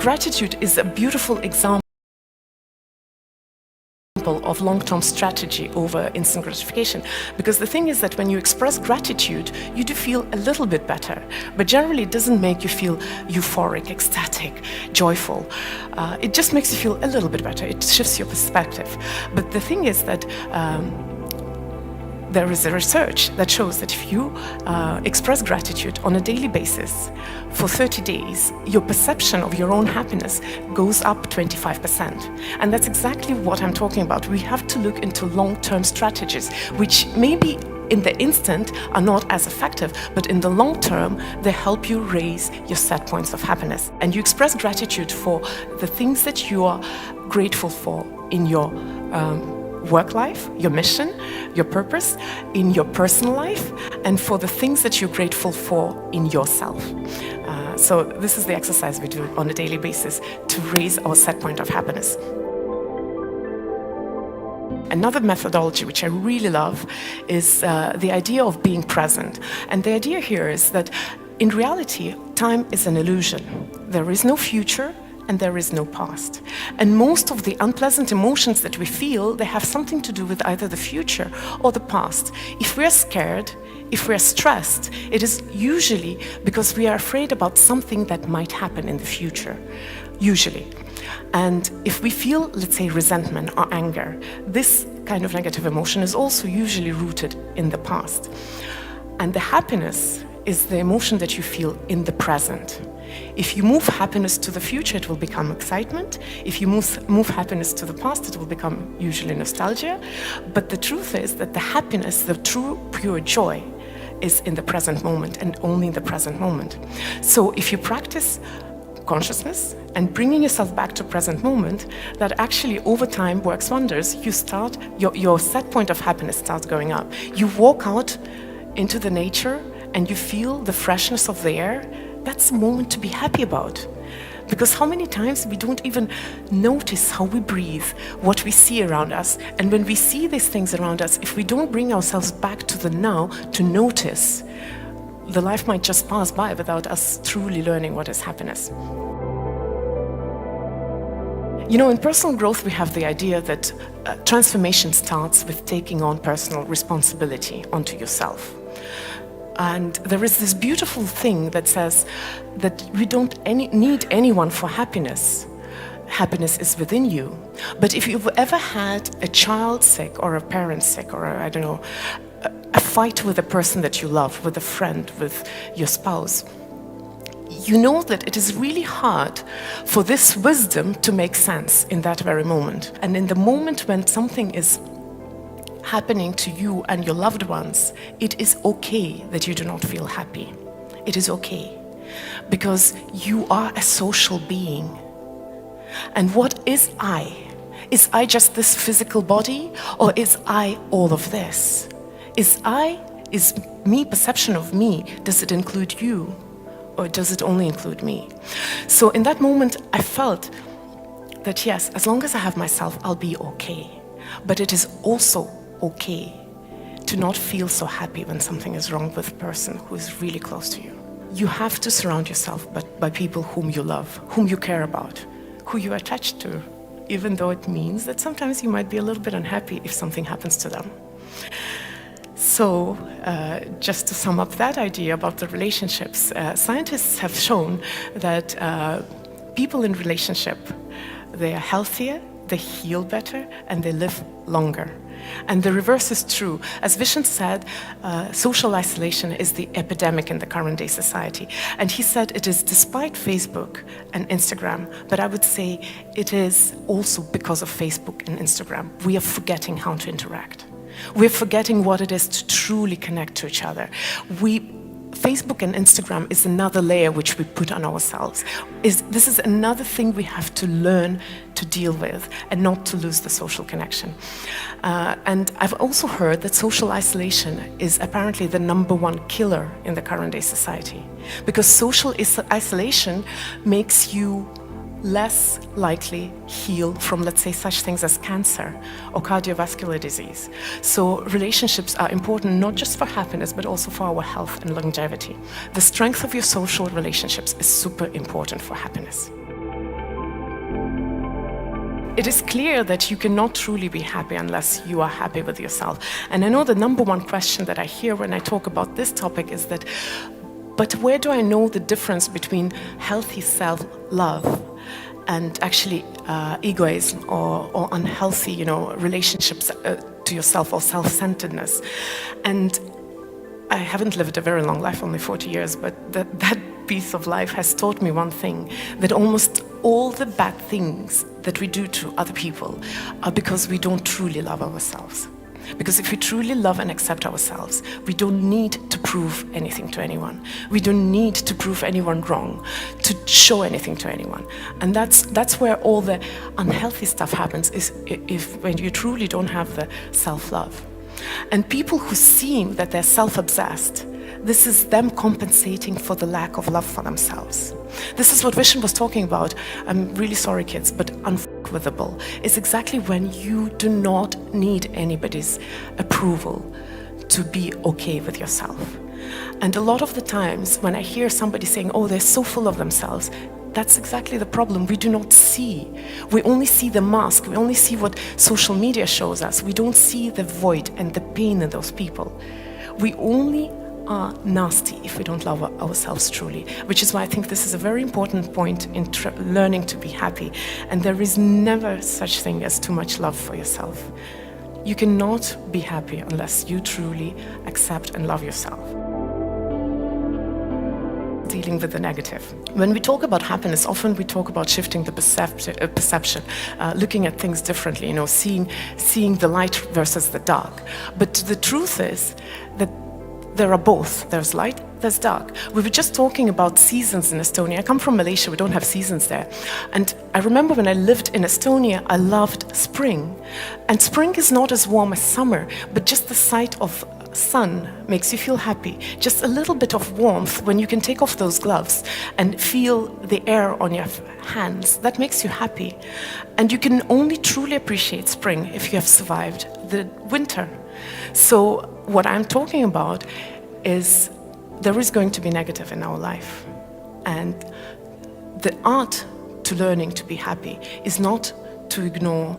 gratitude is a beautiful example of long-term strategy over instant gratification, because the thing is that when you express gratitude, you do feel a little bit better, but generally it doesn't make you feel euphoric, ecstatic, joyful. It just makes you feel a little bit better. It shifts your perspective. But the thing is that there is a research that shows that if you express gratitude on a daily basis for 30 days, your perception of your own happiness goes up 25%. And that's exactly what I'm talking about. We have to look into long-term strategies, which maybe in the instant are not as effective, but in the long term, they help you raise your set points of happiness. And you express gratitude for the things that you are grateful for in your work life, your mission, your purpose, in your personal life, and for the things that you're grateful for in yourself. So this is the exercise we do on a daily basis to raise our set point of happiness. Another methodology which I really love is the idea of being present. And the idea here is that in reality, time is an illusion. There is no future, and there is no past. And most of the unpleasant emotions that we feel, they have something to do with either the future or the past. If we're scared, if we're stressed, it is usually because we are afraid about something that might happen in the future, usually. And if we feel, let's say, resentment or anger, this kind of negative emotion is also usually rooted in the past. And the happiness is the emotion that you feel in the present. If you move happiness to the future, it will become excitement. If you move happiness to the past, it will become usually nostalgia. But the truth is that the happiness, the true, pure joy, is in the present moment and only in the present moment. So if you practice consciousness and bringing yourself back to present moment, that actually over time works wonders. You start, your set point of happiness starts going up. You walk out into the nature and you feel the freshness of the air. That's a moment to be happy about. Because how many times we don't even notice how we breathe, what we see around us. And when we see these things around us, if we don't bring ourselves back to the now to notice, the life might just pass by without us truly learning what is happiness. You know, in personal growth, we have the idea that transformation starts with taking on personal responsibility onto yourself. And there is this beautiful thing that says that we don't need anyone for happiness. Happiness is within you. But if you've ever had a child sick or a parent sick or a fight with a person that you love, with a friend, with your spouse, you know that it is really hard for this wisdom to make sense in that very moment. And in the moment when something is happening to you and your loved ones, it is okay that you do not feel happy. It is okay. Because you are a social being. And what is I? Is I just this physical body, or is I all of this? Is me, perception of me, does it include you? Or does it only include me? So in that moment, I felt that yes, as long as I have myself, I'll be okay. But it is also okay to not feel so happy when something is wrong with a person who is really close to you. You have to surround yourself by people whom you love, whom you care about, who you are attached to, even though it means that sometimes you might be a little bit unhappy if something happens to them. So, just to sum up that idea about the relationships, scientists have shown that people in relationship, they are healthier, they heal better, and they live longer. And the reverse is true. As Vishen said, social isolation is the epidemic in the current day society. And he said it is despite Facebook and Instagram, but I would say it is also because of Facebook and Instagram. We are forgetting how to interact. We're forgetting what it is to truly connect to each other. Facebook and Instagram is another layer which we put on ourselves. This is another thing we have to learn to deal with and not to lose the social connection. And I've also heard that social isolation is apparently the #1 killer in the current day society. Because social isolation makes you less likely heal from, let's say, such things as cancer or cardiovascular disease. So relationships are important not just for happiness, but also for our health and longevity. The strength of your social relationships is super important for happiness. it is clear that you cannot truly be happy unless you are happy with yourself. And I know the number one question that I hear when I talk about this topic is that, but where do I know the difference between healthy self-love and actually egoism or unhealthy, relationships to yourself or self-centeredness? And I haven't lived a very long life, only 40 years, but that piece of life has taught me one thing, that almost all the bad things that we do to other people are because we don't truly love ourselves. Because if we truly love and accept ourselves, we don't need to prove anything to anyone. We don't need to prove anyone wrong, to show anything to anyone. And that's where all the unhealthy stuff happens, is when you truly don't have the self-love. And people who seem that they're self-obsessed, this is them compensating for the lack of love for themselves. This is what Vishen was talking about. I'm really sorry, kids, but unfuckwithable is exactly when you do not need anybody's approval to be okay with yourself. And a lot of the times when I hear somebody saying, oh, they're so full of themselves, that's exactly the problem. We do not see. We only see the mask. We only see what social media shows us. We don't see the void and the pain in those people. We only are nasty if we don't love ourselves truly, which is why I think this is a very important point in learning to be happy. And there is never such thing as too much love for yourself. You cannot be happy unless you truly accept and love yourself. Dealing with the negative. When we talk about happiness, often we talk about shifting the perception, looking at things differently, seeing the light versus the dark. But the truth is that there are both. There's light, there's dark. We were just talking about seasons in Estonia. I come from Malaysia, we don't have seasons there. And I remember when I lived in Estonia, I loved spring. And spring is not as warm as summer, but just the sight of sun makes you feel happy. Just a little bit of warmth when you can take off those gloves and feel the air on your hands, that makes you happy. And you can only truly appreciate spring if you have survived the winter. So what I'm talking about is there is going to be negative in our life. And the art to learning to be happy is not to ignore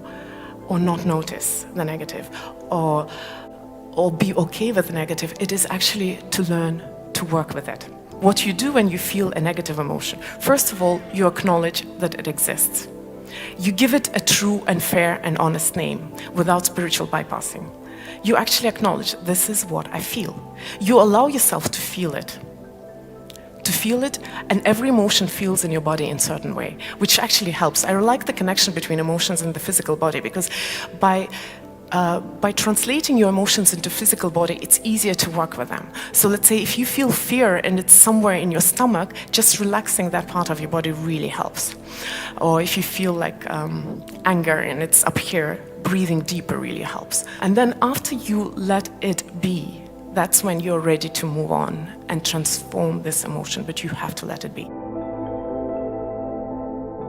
or not notice the negative or be okay with the negative. It is actually to learn to work with it. What you do when you feel a negative emotion, first of all, you acknowledge that it exists. You give it a true and fair and honest name without spiritual bypassing. You actually acknowledge, this is what I feel. You allow yourself to feel it. And every emotion feels in your body in a certain way, which actually helps. I like the connection between emotions and the physical body, because by translating your emotions into physical body, it's easier to work with them. So let's say if you feel fear and it's somewhere in your stomach, just relaxing that part of your body really helps. Or if you feel like anger and it's up here, breathing deeper really helps. And then after you let it be, that's when you're ready to move on and transform this emotion, but you have to let it be.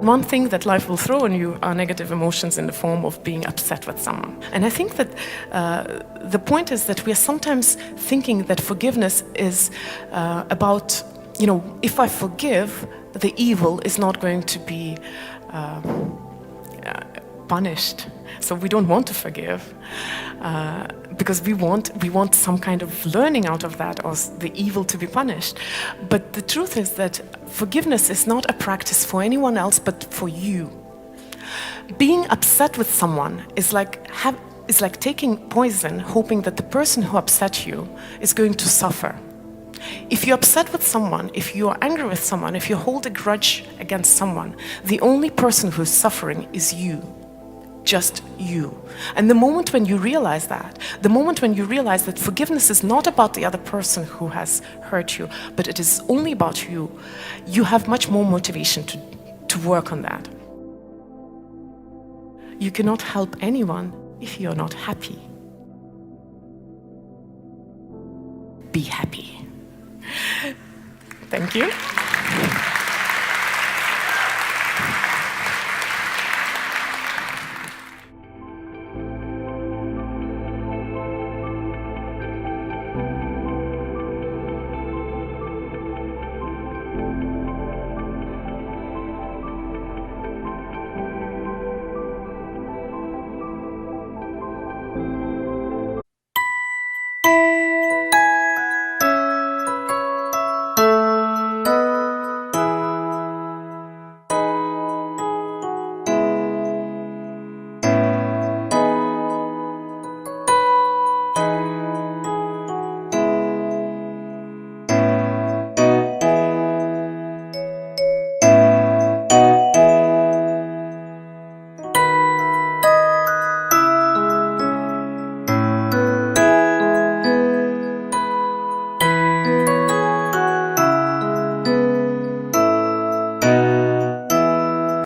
One thing that life will throw on you are negative emotions in the form of being upset with someone. And I think that the point is that we are sometimes thinking that forgiveness is about, if I forgive, the evil is not going to be punished. So we don't want to forgive because we want some kind of learning out of that, or the evil to be punished. But the truth is that forgiveness is not a practice for anyone else but for you. Being upset with someone is like taking poison, hoping that the person who upset you is going to suffer. If you're upset with someone, if you are angry with someone, if you hold a grudge against someone, the only person who's suffering is you. Just you. And the moment when you realize that forgiveness is not about the other person who has hurt you, but it is only about you, you have much more motivation to work on that. You cannot help anyone if you're not happy. Be happy. Thank you.